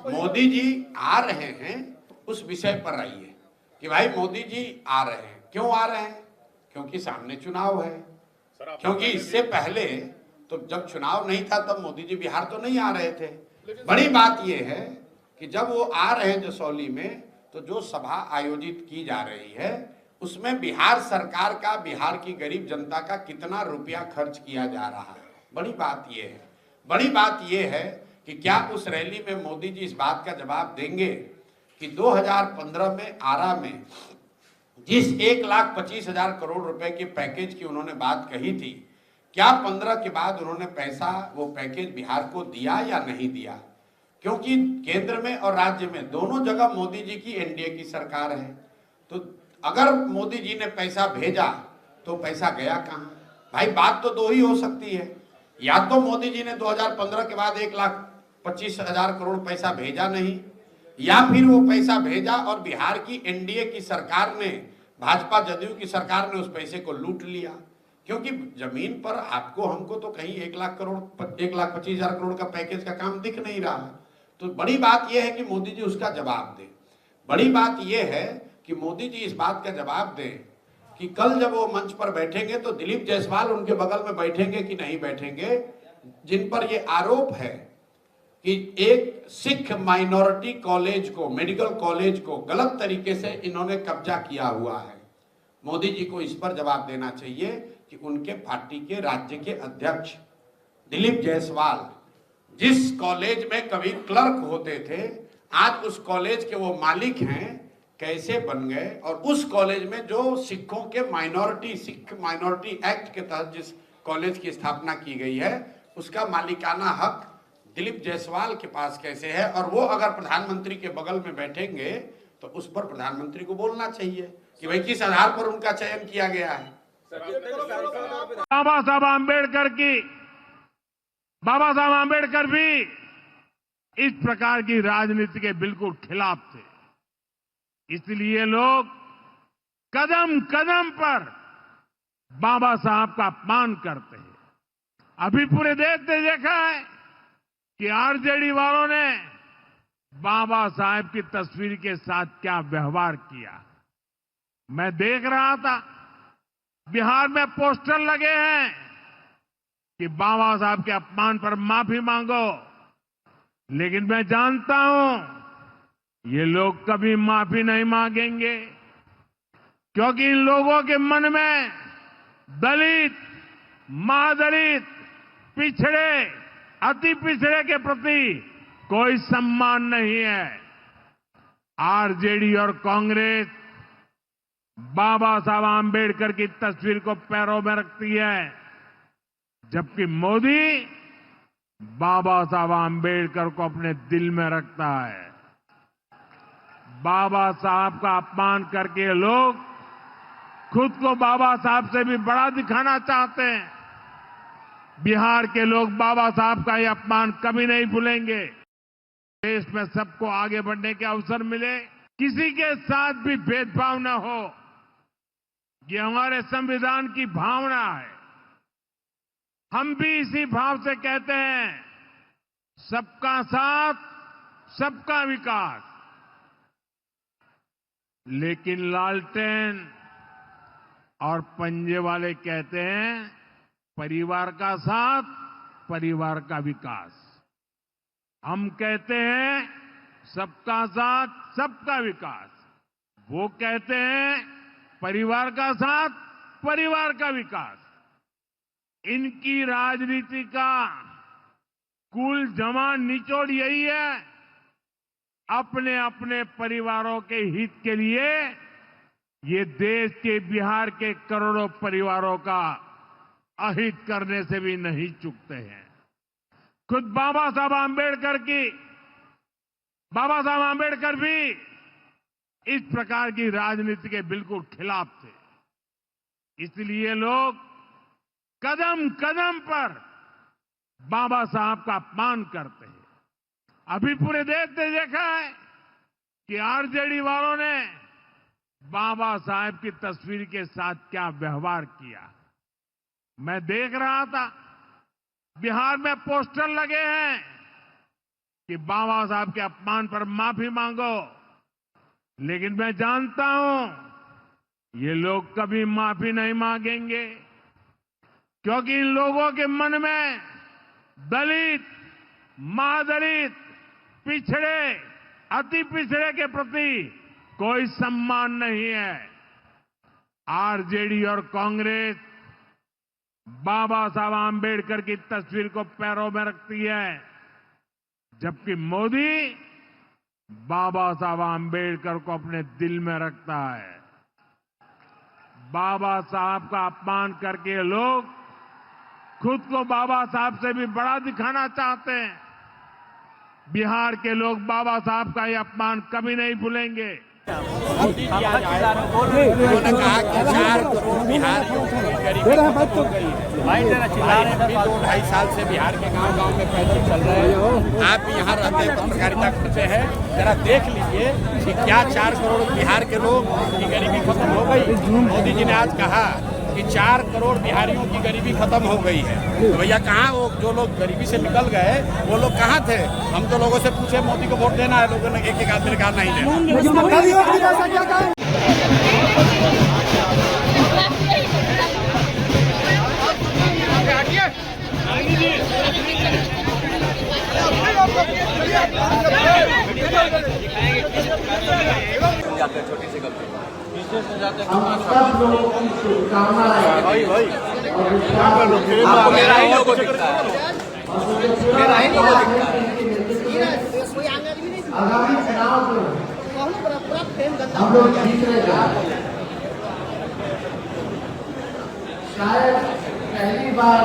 मोदी जी आ रहे हैं उस विषय पर आइए कि भाई मोदी जी आ रहे हैं, क्यों आ रहे हैं? क्योंकि सामने चुनाव है। क्योंकि इससे पहले तो जब चुनाव नहीं था तब मोदी जी बिहार तो नहीं आ रहे थे। बड़ी बात यह है कि जब वो आ रहे हैं जसौली में, तो जो सभा आयोजित की जा रही है उसमें बिहार सरकार का, बिहार की गरीब जनता का कितना रुपया खर्च किया जा रहा है, बड़ी बात यह है। बड़ी बात यह है कि क्या उस रैली में मोदी जी इस बात का जवाब देंगे कि 2015 में आरा में जिस 1,25,000 करोड़ रुपए के पैकेज की उन्होंने बात कही थी, क्या 15 के बाद उन्होंने पैसा, वो पैकेज बिहार को दिया या नहीं दिया? क्योंकि केंद्र में और राज्य में दोनों जगह मोदी जी की एनडीए की सरकार है। तो अगर मोदी जी ने पैसा भेजा तो पैसा गया कहां? भाई बात तो दो ही हो सकती है, या तो मोदी जी ने 2015 के बाद 1,25,000 करोड़ पैसा भेजा नहीं, या फिर वो पैसा भेजा और बिहार की एनडीए की सरकार ने, भाजपा जदयू की सरकार ने उस पैसे को लूट लिया। क्योंकि जमीन पर आपको हमको तो कहीं 1,25,000 करोड़ का पैकेज का काम दिख नहीं रहा है। तो बड़ी बात यह है कि मोदी जी उसका जवाब दें। बड़ी बात यह है कि मोदी जी इस बात का जवाब दें कि कल जब वो मंच पर बैठेंगे तो दिलीप जायसवाल उनके बगल में बैठेंगे कि नहीं बैठेंगे, जिन पर ये आरोप है कि एक सिख माइनॉरिटी कॉलेज को, मेडिकल कॉलेज को गलत तरीके से इन्होंने कब्जा किया हुआ है। मोदी जी को इस पर जवाब देना चाहिए कि उनके पार्टी के राज्य के अध्यक्ष दिलीप जायसवाल जिस कॉलेज में कभी क्लर्क होते थे, आज उस कॉलेज के वो मालिक हैं, कैसे बन गए? और उस कॉलेज में जो सिखों के माइनॉरिटी, सिख माइनॉरिटी एक्ट के तहत जिस कॉलेज की स्थापना की गई है, उसका मालिकाना हक दिलीप जायसवाल के पास कैसे है? और वो अगर प्रधानमंत्री के बगल में बैठेंगे तो उस पर प्रधानमंत्री को बोलना चाहिए कि भाई किस आधार पर उनका चयन किया गया है। बाबा साहब आंबेडकर भी इस प्रकार की राजनीति के बिल्कुल खिलाफ थे। इसलिए लोग कदम कदम पर बाबा साहब का अपमान करते हैं। अभी पूरे देश ने देखा है कि आरजेडी वालों ने बाबा साहब की तस्वीर के साथ क्या व्यवहार किया। मैं देख रहा था बिहार में पोस्टर लगे हैं कि बाबा साहब के अपमान पर माफी मांगो, लेकिन मैं जानता हूं ये लोग कभी माफी नहीं मांगेंगे, क्योंकि इन लोगों के मन में दलित, महादलित, पिछड़े, अति पिछड़े के प्रति कोई सम्मान नहीं है। आरजेडी और कांग्रेस बाबा साहब आंबेडकर की तस्वीर को पैरों में रखती है, जबकि मोदी बाबा साहब आंबेडकर को अपने दिल में रखता है। बाबा साहब का अपमान करके लोग खुद को बाबा साहब से भी बड़ा दिखाना चाहते हैं। बिहार के लोग बाबा साहब का ये अपमान कभी नहीं भूलेंगे। देश में सबको आगे बढ़ने के अवसर मिले, किसी के साथ भी भेदभाव न हो, ये हमारे संविधान की भावना है। हम भी इसी भाव से कहते हैं, सबका साथ, सबका विकास। लेकिन लालटेन और पंजे वाले कहते हैं परिवार का साथ, परिवार का विकास। हम कहते हैं सबका साथ, सबका विकास। वो कहते हैं परिवार का साथ, परिवार का विकास। इनकी राजनीति का कुल जमा निचोड़ यही है, अपने अपने परिवारों के हित के लिए ये देश के, बिहार के करोड़ों परिवारों का अहित करने से भी नहीं चूकते हैं। खुद बाबा साहब आंबेडकर भी इस प्रकार की राजनीति के बिल्कुल खिलाफ थे। इसलिए लोग कदम कदम पर बाबा साहब का अपमान करते हैं। अभी पूरे देश ने देखा है कि आरजेडी वालों ने बाबा साहब की तस्वीर के साथ क्या व्यवहार किया। मैं देख रहा था बिहार में पोस्टर लगे हैं कि बाबा साहब के अपमान पर माफी मांगो, लेकिन मैं जानता हूं ये लोग कभी माफी नहीं मांगेंगे, क्योंकि इन लोगों के मन में दलित, महादलित, पिछड़े, अति पिछड़े के प्रति कोई सम्मान नहीं है। आरजेडी और कांग्रेस बाबा साहब आंबेडकर की तस्वीर को पैरों में रखती है, जबकि मोदी बाबा साहब आंबेडकर को अपने दिल में रखता है। बाबा साहब का अपमान करके लोग खुद को बाबा साहब से भी बड़ा दिखाना चाहते हैं। बिहार के लोग बाबा साहब का ये अपमान कभी नहीं भूलेंगे। उन्होंने कहा कि 4 करोड़ बिहारियों की गरीबी खत्म हो गई है। भाई 2-2.5 साल से बिहार के गांव-गांव में पैदल चल रहे हैं। आप भी यहाँ रहते हैं, पत्रकारिता करते हैं, जरा देख लीजिए कि क्या 4 करोड़ बिहार के लोग की गरीबी खत्म हो गई। मोदी जी ने आज कहा कि 4 करोड़ बिहारियों की गरीबी खत्म हो गई है। तो भैया कहाँ वो जो लोग गरीबी से निकल गए वो लोग कहाँ थे? हम तो लोगों से पूछे मोदी को वोट देना है, लोगों ने एक आदमी ने कहा नहीं देना। छोटी सी गलती हम सब लोगों की शुभकामनाएं मेरा ही लोगो दिखता है, मेरा ही लोगो दिखता है। आगामी चुनाव में हम लोग जीतने जा रहे हैं। शायद पहली बार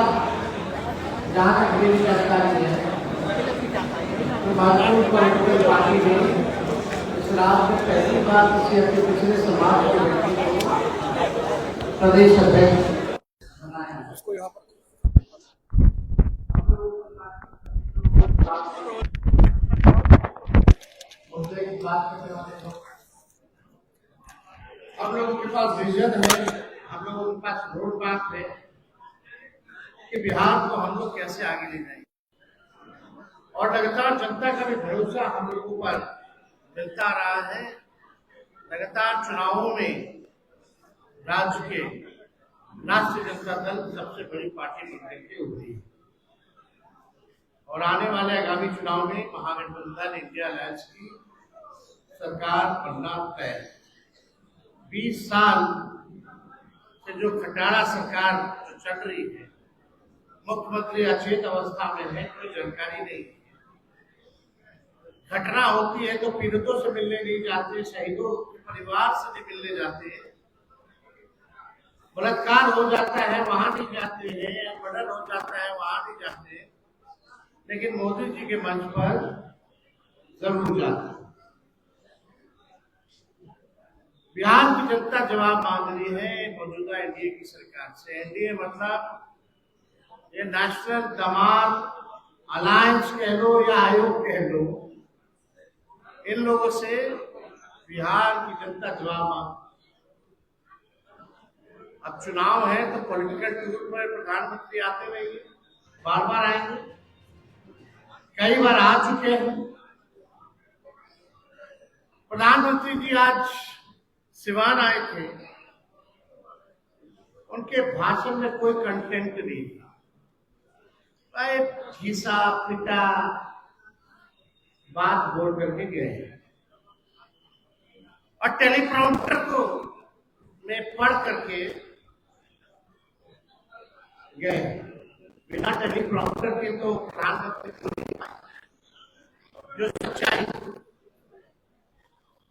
जहाँ तक मेरी जानकारी है तो भारतीय पॉलिटिकल पार्टी ने इस राज्य में पहली बार किसी अपने पिछले समाज के व्यक्ति को प्रदेश अध्यक्ष बनाया। उसको यहाँ पर हम लोगों के पास विजन है, हम लोगों के पास रोड मैप है कि बिहार को हम लोग कैसे आगे ले जाएंगे, और लगातार जनता का भी भरोसा हम लोगों पर मिलता रहा है। लगातार चुनावों में राज्य के राष्ट्रीय जनता दल सबसे बड़ी पार्टी बनने की होती है, और आने वाले आगामी चुनाव में महागठबंधन इंडिया अलायंस की सरकार बनना तय। 20 साल से जो खटारा सरकार जो चल रही है, मुख्यमंत्री अचेत अवस्था में है, कोई जानकारी नहीं। घटना होती है तो पीड़ितों से मिलने नहीं जाते, शहीदों के परिवार से नहीं मिलने जाते, बलात्कार हो जाता है वहां नहीं जाते हैं, मर्डर हो जाता है वहां नहीं जाते, लेकिन मोदी जी के मंच पर जरूर जाते हैं। बिहार की जनता जवाब मांग रही है मौजूदा एनडीए की सरकार से। एनडीए मतलब ये नेशनल दमार अलायंस कह लो या आयोग कह लो, इन लोगों से बिहार की जनता जवाब मांग। अब चुनाव है तो पॉलिटिकल टूर पर प्रधानमंत्री आते रहेंगे, बार बार आएंगे, कई बार आ चुके हैं। प्रधानमंत्री जी आज सिवान आए थे, उनके भाषण में कोई कंटेंट नहीं था, घिसा पिटा बात बोल करके गए, और टेलीप्रॉम्प्टर को में पढ़ करके गए। बिना टेलीप्रॉम्प्टर के तो प्रधानमंत्री जो सच्चाई,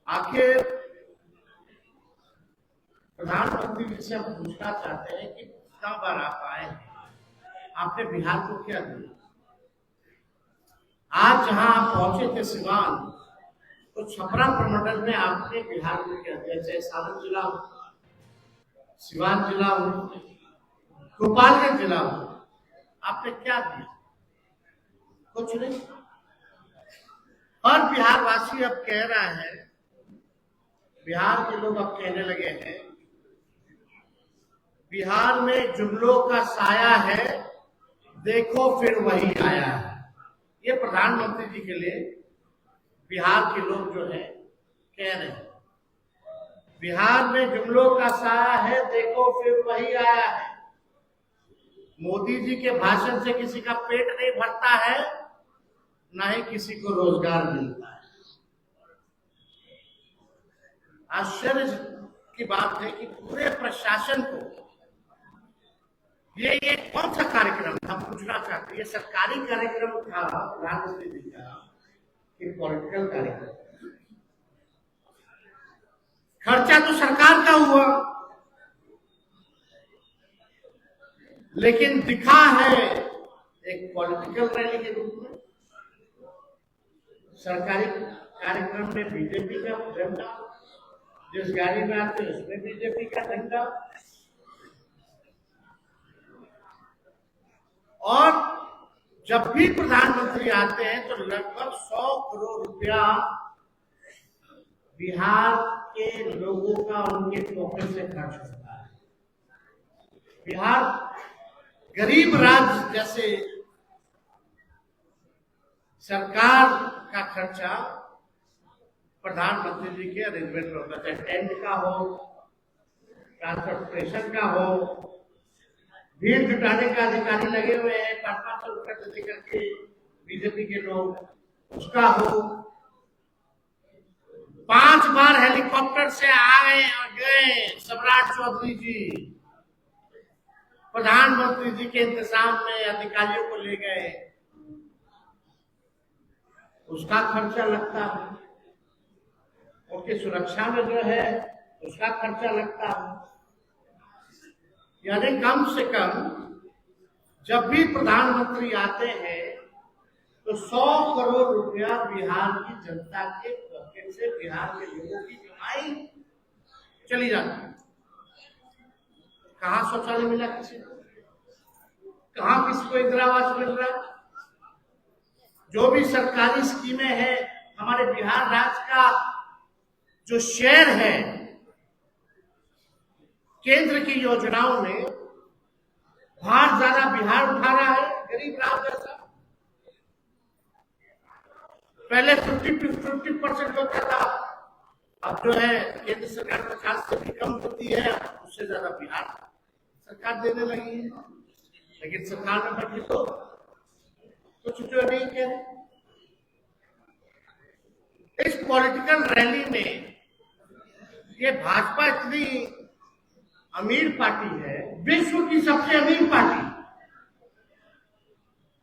आखिर प्रधानमंत्री जी से हम पूछना चाहते हैं कि कितना बार आप आए हैं, आपने बिहार को क्या दिया? आज जहां आप पहुंचे थे सिवान, तो छपरा प्रमंडल में आपने बिहार को क्या दिया? चाहे सारण जिला हो, सिवान जिला हो, गोपालगंज जिला हो, आपने क्या दिया? कुछ नहीं। और बिहार वासी अब कह रहा है, बिहार के लोग अब कहने लगे हैं, बिहार में जुमलों का साया है, देखो फिर वही आया है। ये प्रधानमंत्री जी के लिए बिहार के लोग जो है कह रहे हैं। बिहार में जुमलों का साया है, देखो फिर वही आया है। मोदी जी के भाषण से किसी का पेट नहीं भरता है, ना ही किसी को रोजगार मिलता है। आश्चर्य की बात है कि पूरे प्रशासन को ये कौन सा कार्यक्रम हम पूछना चाहते हैं, ये सरकारी कार्यक्रम था प्रधानमंत्री जी का कि पॉलिटिकल कार्यक्रम? खर्चा तो सरकार का हुआ, लेकिन दिखा है एक पॉलिटिकल रैली के रूप में। सरकारी कार्यक्रम में बीजेपी का झंडा, जिस गाड़ी में आते उसमें बीजेपी का झंडा, और जब भी प्रधानमंत्री आते हैं तो लगभग 100 करोड़ रुपया बिहार के लोगों का उनके पॉकेट से खर्च होता है। बिहार गरीब राज्य जैसे सरकार का खर्चा प्रधानमंत्री जी के अरेंजमेंट में होता है, टेंट का हो, ट्रांसपोर्टेशन का हो, भीड़ जुटाने का अधिकारी लगे हुए हैं 500 रुपए दे करके बीजेपी के लोग, उसका हो। 5 बार हेलीकॉप्टर से आए और गए सम्राट चौधरी जी, प्रधानमंत्री जी के इंतजाम में अधिकारियों को ले गए, उसका खर्चा लगता है। उनकी सुरक्षा में जो है उसका खर्चा लगता है। यानी कम से कम जब भी प्रधानमंत्री आते हैं तो 100 करोड़ रुपया बिहार की जनता के पॉकेट से, बिहार के लोगों की कमाई चली जाती है। कहाँ शौचालय मिला किसी को, कहाँ किसी को इंदिरा आवास मिल रहा है? जो भी सरकारी स्कीमें हैं, हमारे बिहार राज्य का जो शेयर है केंद्र की योजनाओं में, भार ज्यादा बिहार उठा रहा है, गरीब राज्य जैसा। पहले 50% होता था, अब जो है केंद्र सरकार 50 से भी कम होती है, उससे ज्यादा बिहार सरकार देने लगी है। लेकिन सरकार में बैठी तो कुछ जो नहीं कह रहे। इस पॉलिटिकल रैली में ये भाजपा इतनी अमीर पार्टी है, विश्व की सबसे अमीर पार्टी,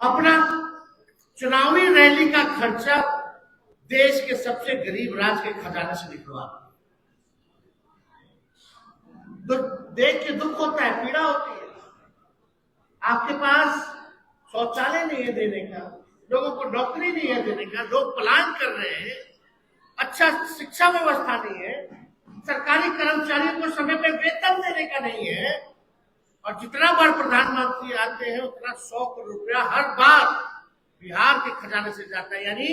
अपना चुनावी रैली का खर्चा देश के सबसे गरीब राज्य के खजाने से निकलवा, देख के दुख होता है, पीड़ा होती है। आपके पास शौचालय नहीं है देने का, लोगों को नौकरी नहीं है देने का, लोग पलायन कर रहे हैं, अच्छा शिक्षा व्यवस्था नहीं है, सरकारी कर्मचारियों को समय पे वेतन देने का नहीं है, और जितना बार प्रधानमंत्री आते हैं उतना 100 करोड़ रुपया हर बार बिहार के खजाने से जाता है। यानी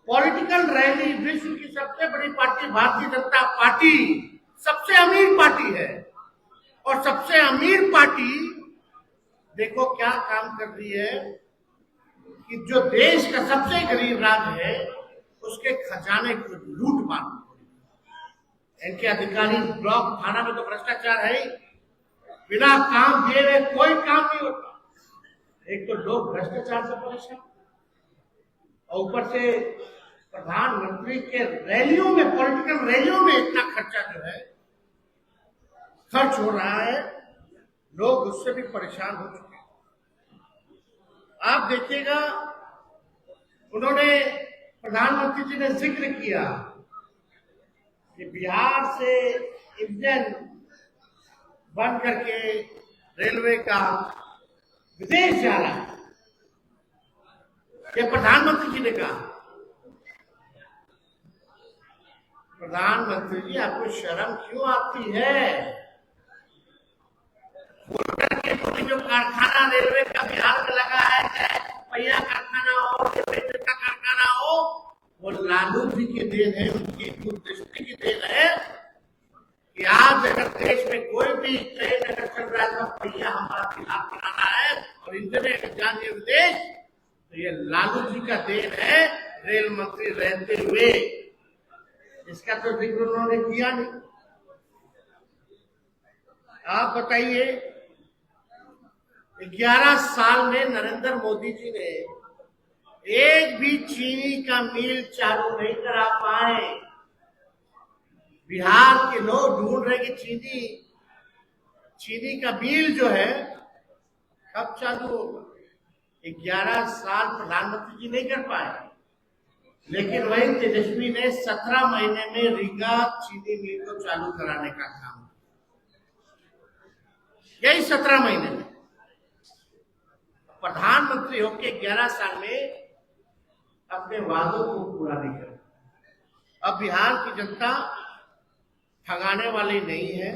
पॉलिटिकल रैली, विश्व की सबसे बड़ी पार्टी भारतीय जनता पार्टी सबसे अमीर पार्टी है, और सबसे अमीर पार्टी देखो क्या काम कर रही है कि जो देश का सबसे गरीब राज्य है उसके खजाने को लूट मार। इनके अधिकारी ब्लॉक थाना में तो भ्रष्टाचार है, बिना काम दिए हुए कोई काम नहीं होता। एक तो लोग भ्रष्टाचार से परेशान, और ऊपर से प्रधानमंत्री के रैलियों में, पॉलिटिकल रैलियों में इतना खर्चा जो है खर्च हो रहा है, लोग उससे भी परेशान हो चुके हैं। आप देखिएगा, उन्होंने, प्रधानमंत्री जी ने जिक्र किया कि बिहार से इंजन बन करके रेलवे का विदेश जा रहा है, ये प्रधानमंत्री जी ने कहा। प्रधानमंत्री जी, आपको शर्म क्यों आती है? जो कारखाना रेलवे का बिहार में लगा है, पहिया कारखाना हो, रेलवे का कारखाना हो, वो लालू जी की देन है, उनकी दूरदृष्टि की देन है कि आज अगर देश में कोई भी ट्रेन अगर चल रहा है तो पहिया हमारा बिहार बनाना है, और इंटरनेट जानिए विदेश, तो ये लालू जी का देन है, रेल मंत्री रहते हुए। इसका तो जिक्र उन्होंने किया नहीं। आप बताइए, 11 साल में नरेंद्र मोदी जी ने एक भी चीनी का मिल चालू नहीं करा पाए। बिहार के लोग ढूंढ रहे कि चीनी का मिल जो है कब चालू होगा। 11 साल प्रधानमंत्री जी नहीं कर पाए, लेकिन वही तेजस्वी ने 17 महीने में रीगा चीनी मिल को चालू कराने का काम, यही 17 महीने में। प्रधानमंत्री होके 11 साल में अपने वादों को पूरा नहीं कर। अब बिहार की जनता ठगाने वाली नहीं है।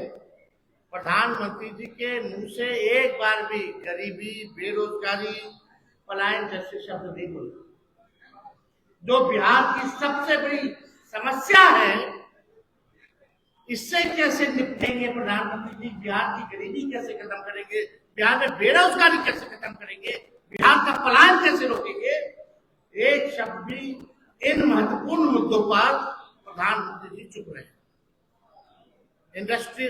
प्रधानमंत्री जी के मुंह से एक बार भी गरीबी, बेरोजगारी, पलायन जैसे शब्द नहीं बोले। जो बिहार की सबसे बड़ी समस्या है, इससे कैसे निपटेंगे प्रधानमंत्री जी? बिहार की गरीबी कैसे खत्म करेंगे? बिहार में बेरोजगारी कैसे खत्म करेंगे? बिहार का पलायन कैसे रोकेंगे? एक शब्द भी इन महत्वपूर्ण मुद्दों पर प्रधानमंत्री जी चुप रहे। इंडस्ट्री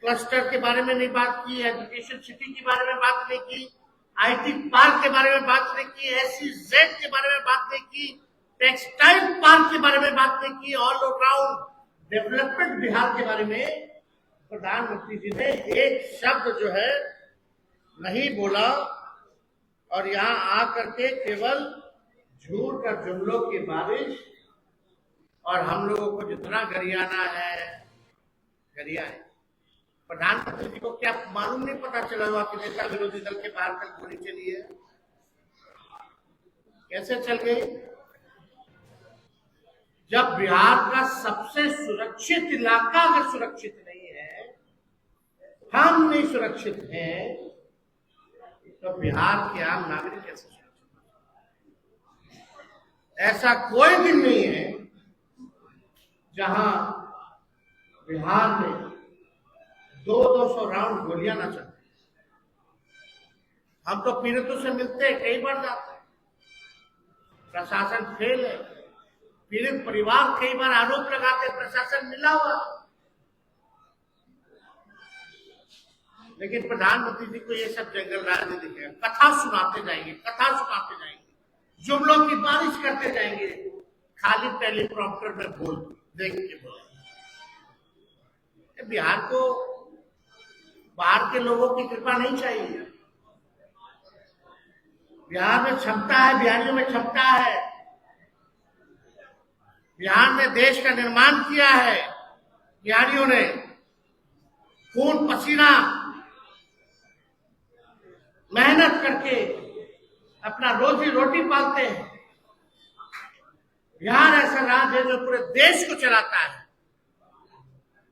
क्लस्टर के बारे में नहीं बात की, एजुकेशन सिटी के बारे में बात नहीं की, आईटी पार्क के बारे में बात नहीं की, SEZ के बारे में बात नहीं की, टेक्सटाइल पार्क के बारे में बात नहीं की, ऑल राउंड डेवलपमेंट बिहार के बारे में प्रधानमंत्री जी ने एक शब्द जो है नहीं बोला। और यहाँ आकर के केवल झूठ और जुमलों की बारिश, और हम लोगों को जितना गरियाना है गरियाए। प्रधानमंत्री जी को क्या मालूम नहीं पता चला हुआ कि नेता विरोधी दल के बाहर तक गोली चली है? कैसे चल गई? जब बिहार का सबसे सुरक्षित इलाका अगर सुरक्षित नहीं है, हम नहीं सुरक्षित हैं, तो बिहार के आम नागरिक कैसे सुरक्षित? ऐसा कोई दिन नहीं है जहां बिहार में 200 राउंड गोलियां ना चलती। हम तो पीड़ितों से मिलते हैं, कई बार जाते हैं, प्रशासन फेल है। पीड़ित परिवार कई बार आरोप लगाते प्रशासन मिला हुआ, लेकिन प्रधानमंत्री जी को ये सब जंगल राज नहीं दिखेगा। कथा सुनाते जाएंगे, कथा सुनाते जाएंगे, जुमलों की बारिश करते जाएंगे, खाली टेलीप्रॉम्प्टर में बोल देख के बोलेंगे। बिहार को बाहर के लोगों की कृपा नहीं चाहिए। बिहार में क्षमता है, बिहारियों में क्षमता है। बिहार ने देश का निर्माण किया है। बिहारियों ने खून पसीना मेहनत करके अपना रोजी रोटी पालते हैं। बिहार ऐसा राज्य है जो पूरे देश को चलाता है।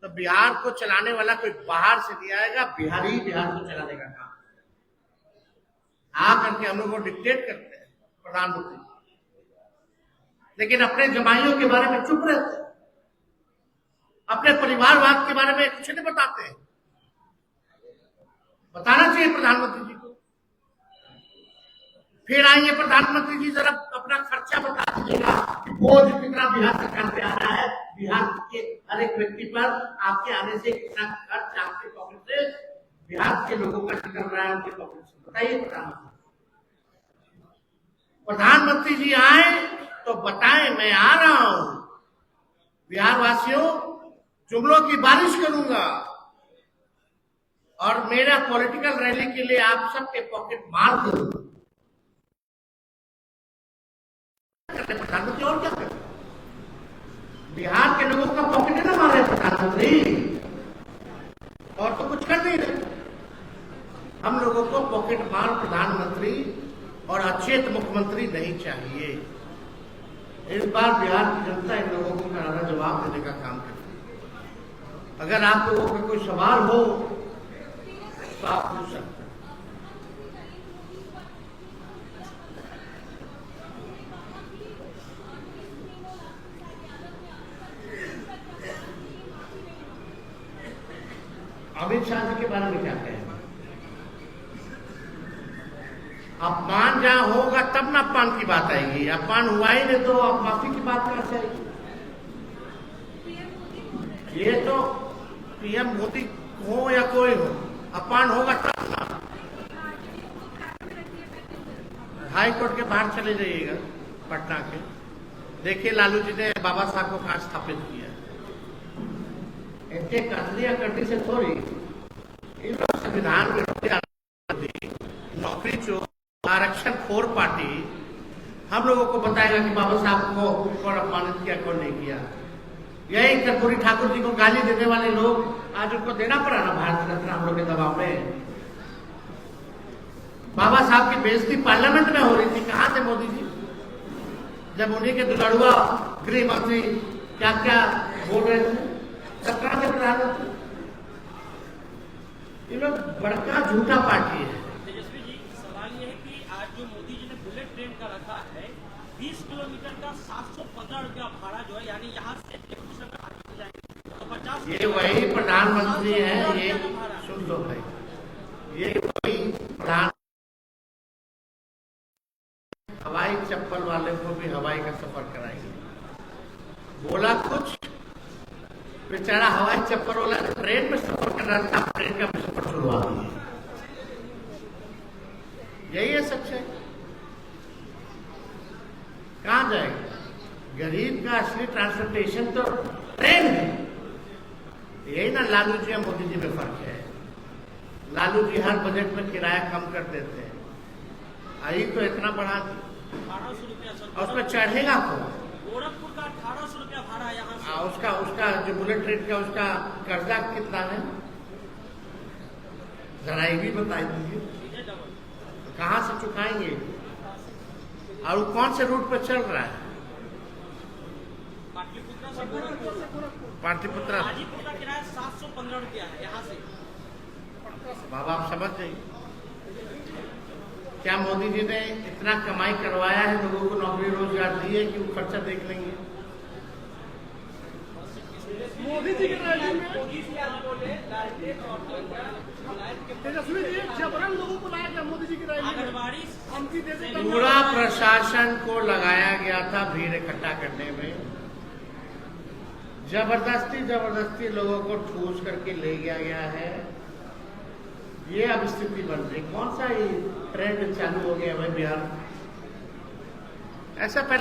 तो बिहार को चलाने वाला कोई बाहर से नहीं आएगा, बिहारी ही बिहार को चलाने का काम आकर के हम लोग को डिक्टेट करते हैं प्रधानमंत्री, लेकिन अपने जमाइयों के बारे में चुप रहते हैं, अपने परिवारवाद के बारे में कुछ नहीं बताते हैं। बताना चाहिए प्रधानमंत्री जी को। फिर आएंगे प्रधानमंत्री जी, जरा अपना खर्चा बता दीजिएगा, बोझ कितना बिहार सरकार पे आ रहा है, बिहार के हर एक व्यक्ति पर आपके आने से कितना खर्च आपके पॉकेट से, बिहार के लोगों का निकल रहा है उनके पॉकेट से, बताइए प्रधानमंत्री। प्रधानमंत्री जी आए तो बताएं मैं आ रहा हूं, बिहार वासियों जुमलों की बारिश करूंगा और मेरा पॉलिटिकल रैली के लिए आप सबके पॉकेट मार दूंगा। प्रधानमंत्री और क्या करें? बिहार के लोगों का पॉकेट ना मारे प्रधानमंत्री, और तो कुछ कर नहीं रहे। हम लोगों को पॉकेट मार प्रधानमंत्री और अचेत मुख्यमंत्री नहीं चाहिए। इस बार बिहार की जनता इन लोगों को करारा जवाब देने का काम करे। अगर आप लोगों का कोई सवाल हो तो आप पूछ सकते हैं। अमित शाह जी के बारे में क्या कहें? अपमान जहां होगा तब ना अपमान की बात आएगी। अपमान हुआ ही नहीं तो अब माफी की बात कहां से आएगी? ये तो पीएम मोदी हो या कोई हो, अपमान होगा तब ना। हाई कोर्ट के बाहर चले जाइएगा पटना के, देखिए लालू जी ने बाबा साहब को कहां स्थापित किया। इनके कथलियां करने से थोड़ी इन लोग संविधान विरोधी नौकरी चोर आरक्षण खोर पार्टी हम लोगों को बताएगा कि बाबा साहब को कौन अपमानित किया कौन नहीं किया। यही कर्पूरी ठाकुर जी को गाली देने वाले लोग आज उनको देना पड़ा ना भारत रत्न हम लोग के दबाव में। बाबा साहब की बेइज्जती पार्लियामेंट में हो रही थी, कहां थे मोदी जी जब उन्हीं के दुलड़ुआ गृह मंत्री क्या क्या बोल रहे थे? सरकार के प्रधानमंत्री ये लोग बड़का झूठा पार्टी है। तेजस्वी जी, सवाल ये है कि आज जो मोदी जी ने बुलेट ट्रेन का रखा है 20 किलोमीटर का 715 रुपया भाड़ा जो है, यानी यहाँ से तो 50 ये वही प्रधानमंत्री है, ये सुन लो भाई, ये वही प्रधान हवाई चप्पल वाले को भी हवाई का सफर कराएंगे। बोला कुछ, बेचारा हवाई चप्पल वाला ट्रेन में सफर कर रहा था, ट्रेन का भी सफर छुड़वा दिया। यही है सच्चाई। कहां जाएगा? गरीब का असली ट्रांसपोर्टेशन तो ट्रेन है। यही ना लालू जी और मोदी जी में फर्क है। लालू जी हर बजट में किराया कम कर देते हैं, आई तो इतना बढ़ा दी 1800 रुपया सर, और उसमें चढ़ेगा कौन? गोरखपुर का 1800 रुपया भाड़ा यहाँ से। उसका जो बुलेट ट्रेन का उसका कर्जा कितना है जरा ये भी बता दीजिए, सीधे डबल। कहां से चुकाएंगे? और वो कौन से रूट पर चल रहा है? पाटलिपुत्रा से गोरखपुर, पाटलिपुत्रा। हाजीपुर का किराया 715 रुपया है यहाँ से। बाबा आप समझ जाइए, क्या मोदी जी ने इतना कमाई करवाया है, लोगों को नौकरी रोजगार दिए कि वो खर्चा देख लेंगे? मोदी जी की रैली में तेजस्वी जी जबरन लोगों को लाया गया मोदी जी की रैली में। आंगनबाड़ी धमकी दे दे पूरा प्रशासन को लगाया गया था भीड़ इकट्ठा करने में। जबरदस्ती लोगों को ठूस करके ले गया है। ये अब स्थिति बन रही। कौन सा ये ट्रेंड चालू हो गया भाई बिहार? ऐसा पहले